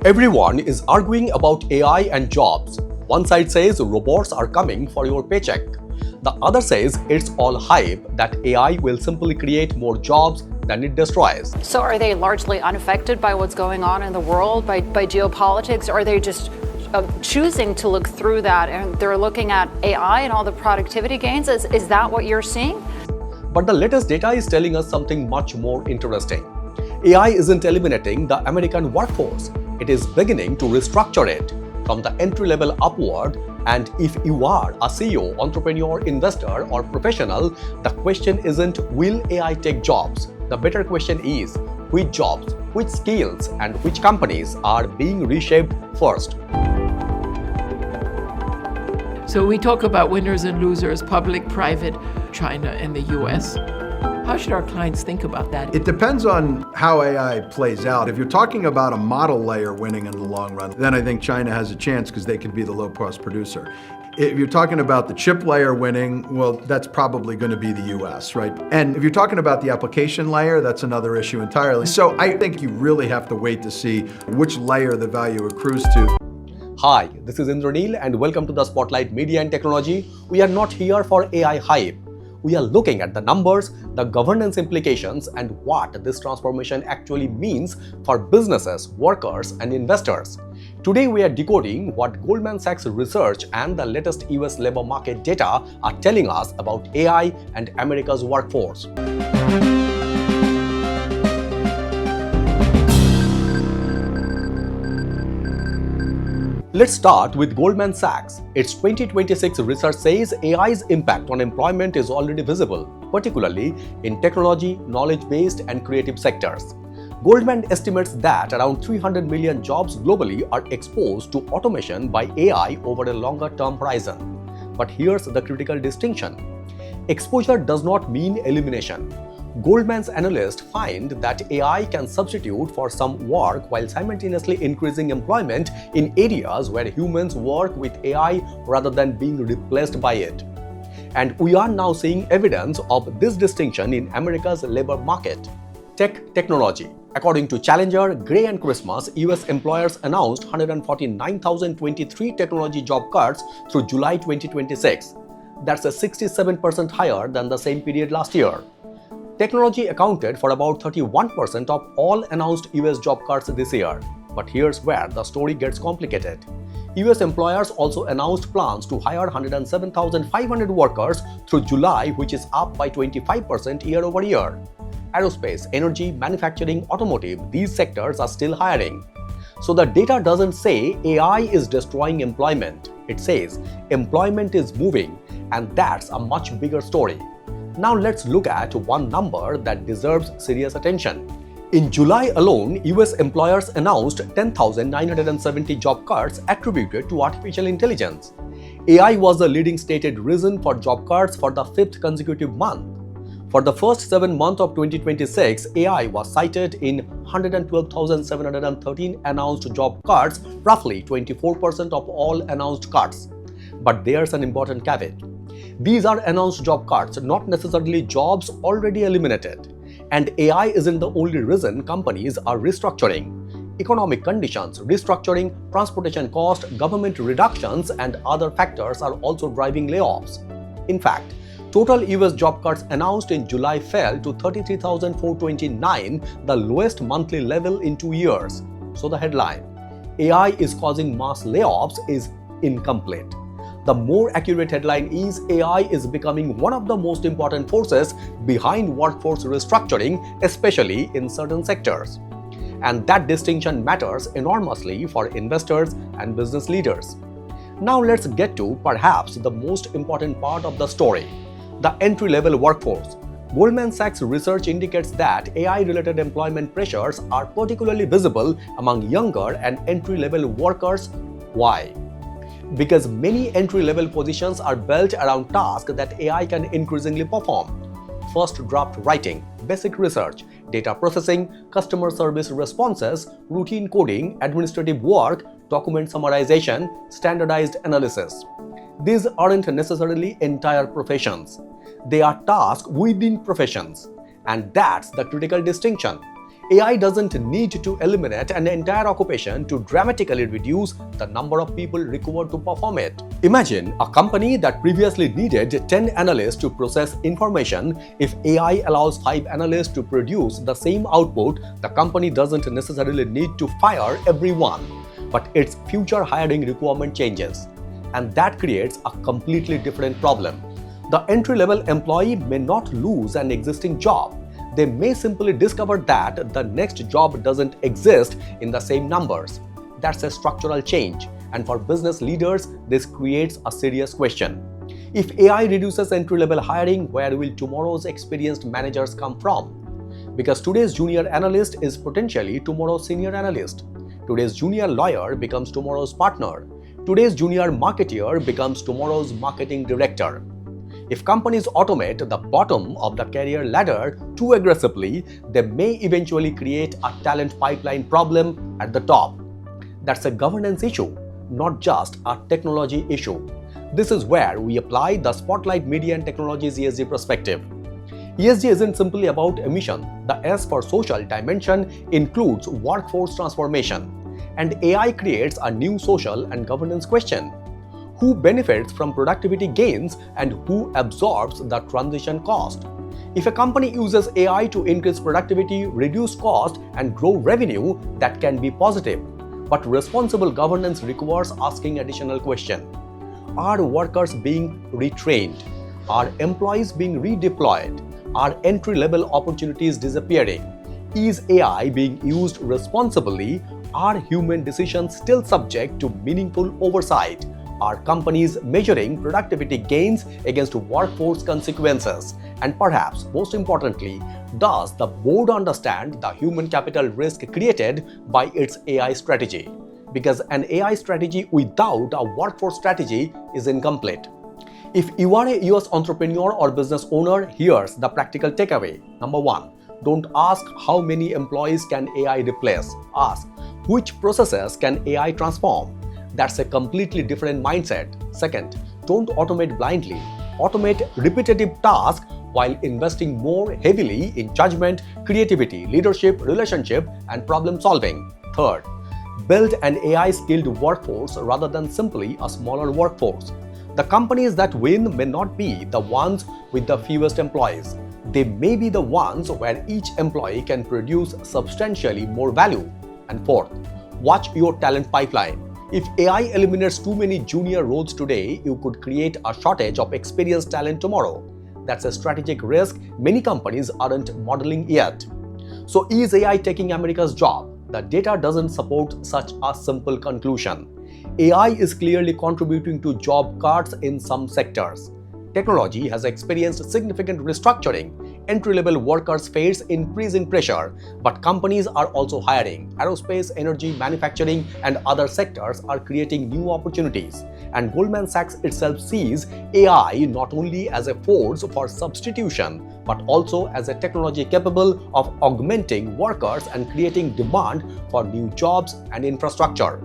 Everyone is arguing about AI and jobs. One side says robots are coming for your paycheck. The other says it's all hype, that AI will simply create more jobs than it destroys. So are they largely unaffected by what's going on in the world, by geopolitics? Or are they just choosing to look through that and they're looking at AI and all the productivity gains? Is that what you're seeing? But the latest data is telling us something much more interesting. AI isn't eliminating the American workforce. It is beginning to restructure it from the entry level upward. And if you are a CEO, entrepreneur, investor, or professional, the question isn't will AI take jobs? The better question is which jobs, which skills, and which companies are being reshaped first. So we talk about winners and losers, public, private, China, and the US. How should our clients think about that? It depends on how AI plays out. If you're talking about a model layer winning in the long run, then I think China has a chance because they can be the low-cost producer. If you're talking about the chip layer winning, well, that's probably going to be the US, right? And if you're talking about the application layer, that's another issue entirely. So I think you really have to wait to see which layer the value accrues to. Hi, this is Indranil and welcome to the Spotlight Media and Technology. We are not here for AI hype. We are looking at the numbers, the governance implications, and what this transformation actually means for businesses, workers, and investors. Today, we are decoding what Goldman Sachs Research and the latest US labor market data are telling us about AI and America's workforce. Let's start with Goldman Sachs. Its 2026 research says AI's impact on employment is already visible, particularly in technology, knowledge-based, and creative sectors. Goldman estimates that around 300 million jobs globally are exposed to automation by AI over a longer-term horizon. But here's the critical distinction. Exposure does not mean elimination. Goldman's analysts find that AI can substitute for some work while simultaneously increasing employment in areas where humans work with AI rather than being replaced by it. And we are now seeing evidence of this distinction in America's labor market. Technology. According to Challenger, Gray and Christmas, US employers announced 149,023 technology job cuts through July 2026. That's a 67% higher than the same period last year. Technology accounted for about 31% of all announced US job cuts this year. But here's where the story gets complicated. US employers also announced plans to hire 107,500 workers through July, which is up by 25% year over year. Aerospace, energy, manufacturing, automotive, these sectors are still hiring. So the data doesn't say AI is destroying employment. It says employment is moving, and that's a much bigger story. Now let's look at one number that deserves serious attention. In July alone, US employers announced 10,970 job cuts attributed to artificial intelligence. AI was the leading stated reason for job cuts for the fifth consecutive month. For the first 7 months of 2026, AI was cited in 112,713 announced job cuts, roughly 24% of all announced cuts. But there's an important caveat. These are announced job cuts, not necessarily jobs already eliminated. And AI isn't the only reason companies are restructuring. Economic conditions, restructuring, transportation costs, government reductions, and other factors are also driving layoffs. In fact, total US job cuts announced in July fell to 33,429, the lowest monthly level in 2 years. So the headline, AI is causing mass layoffs, is incomplete. The more accurate headline is AI is becoming one of the most important forces behind workforce restructuring, especially in certain sectors. And that distinction matters enormously for investors and business leaders. Now let's get to perhaps the most important part of the story, the entry-level workforce. Goldman Sachs Research indicates that AI-related employment pressures are particularly visible among younger and entry-level workers. Why? Because many entry-level positions are built around tasks that AI can increasingly perform. First draft writing, basic research, data processing, customer service responses, routine coding, administrative work, document summarization, standardized analysis. These aren't necessarily entire professions. They are tasks within professions. And that's the critical distinction. AI doesn't need to eliminate an entire occupation to dramatically reduce the number of people required to perform it. Imagine a company that previously needed 10 analysts to process information. If AI allows 5 analysts to produce the same output, the company doesn't necessarily need to fire everyone, but its future hiring requirement changes. And that creates a completely different problem. The entry-level employee may not lose an existing job. They may simply discover that the next job doesn't exist in the same numbers. That's a structural change, and for business leaders, this creates a serious question. If AI reduces entry-level hiring, where will tomorrow's experienced managers come from? Because today's junior analyst is potentially tomorrow's senior analyst. Today's junior lawyer becomes tomorrow's partner. Today's junior marketeer becomes tomorrow's marketing director. If companies automate the bottom of the career ladder too aggressively, they may eventually create a talent pipeline problem at the top. That's a governance issue, not just a technology issue. This is where we apply the Spotlight Media and Technology's ESG perspective. ESG isn't simply about emission. The S for social dimension includes workforce transformation. And AI creates a new social and governance question. Who benefits from productivity gains and who absorbs the transition cost? If a company uses AI to increase productivity, reduce cost, and grow revenue, that can be positive. But responsible governance requires asking additional questions. Are workers being retrained? Are employees being redeployed? Are entry-level opportunities disappearing? Is AI being used responsibly? Are human decisions still subject to meaningful oversight? Are companies measuring productivity gains against workforce consequences? And perhaps most importantly, does the board understand the human capital risk created by its AI strategy? Because an AI strategy without a workforce strategy is incomplete. If you are a US entrepreneur or business owner, here's the practical takeaway. Number 1, don't ask how many employees can AI replace. Ask which processes can AI transform. That's a completely different mindset. Second, don't automate blindly. Automate repetitive tasks while investing more heavily in judgment, creativity, leadership, relationship, and problem solving. Third, build an AI-skilled workforce rather than simply a smaller workforce. The companies that win may not be the ones with the fewest employees. They may be the ones where each employee can produce substantially more value. And fourth, watch your talent pipeline. If AI eliminates too many junior roles today, you could create a shortage of experienced talent tomorrow. That's a strategic risk many companies aren't modeling yet. So is AI taking America's job? The data doesn't support such a simple conclusion. AI is clearly contributing to job cuts in some sectors. Technology has experienced significant restructuring. Entry-level workers face increasing pressure, but companies are also hiring. Aerospace, energy, manufacturing, and other sectors are creating new opportunities. And Goldman Sachs itself sees AI not only as a force for substitution, but also as a technology capable of augmenting workers and creating demand for new jobs and infrastructure.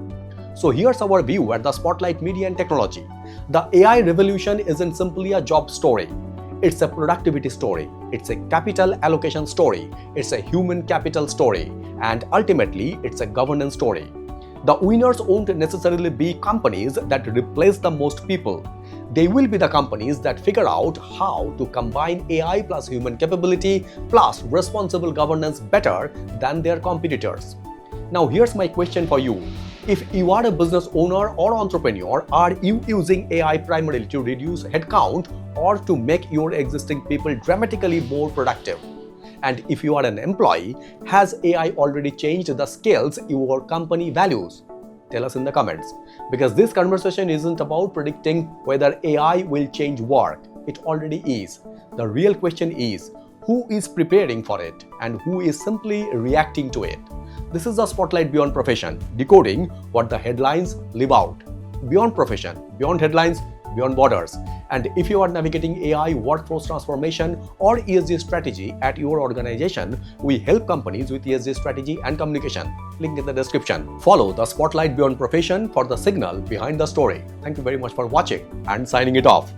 So here's our view at the Spotlight Media and Technology. The AI revolution isn't simply a job story. It's a productivity story. It's a capital allocation story. It's a human capital story. And ultimately, it's a governance story. The winners won't necessarily be companies that replace the most people. They will be the companies that figure out how to combine AI plus human capability plus responsible governance better than their competitors. Now here's my question for you. If you are a business owner or entrepreneur, are you using AI primarily to reduce headcount or to make your existing people dramatically more productive? And if you are an employee, has AI already changed the skills your company values? Tell us in the comments. Because this conversation isn't about predicting whether AI will change work. It already is. The real question is, who is preparing for it and who is simply reacting to it? This is the Spotlight Beyond Profession, decoding what the headlines live out. Beyond profession, beyond headlines, beyond borders. And if you are navigating AI, workforce transformation, or ESG strategy at your organization, we help companies with ESG strategy and communication. Link in the description. Follow the Spotlight Beyond Profession for the signal behind the story. Thank you very much for watching and signing it off.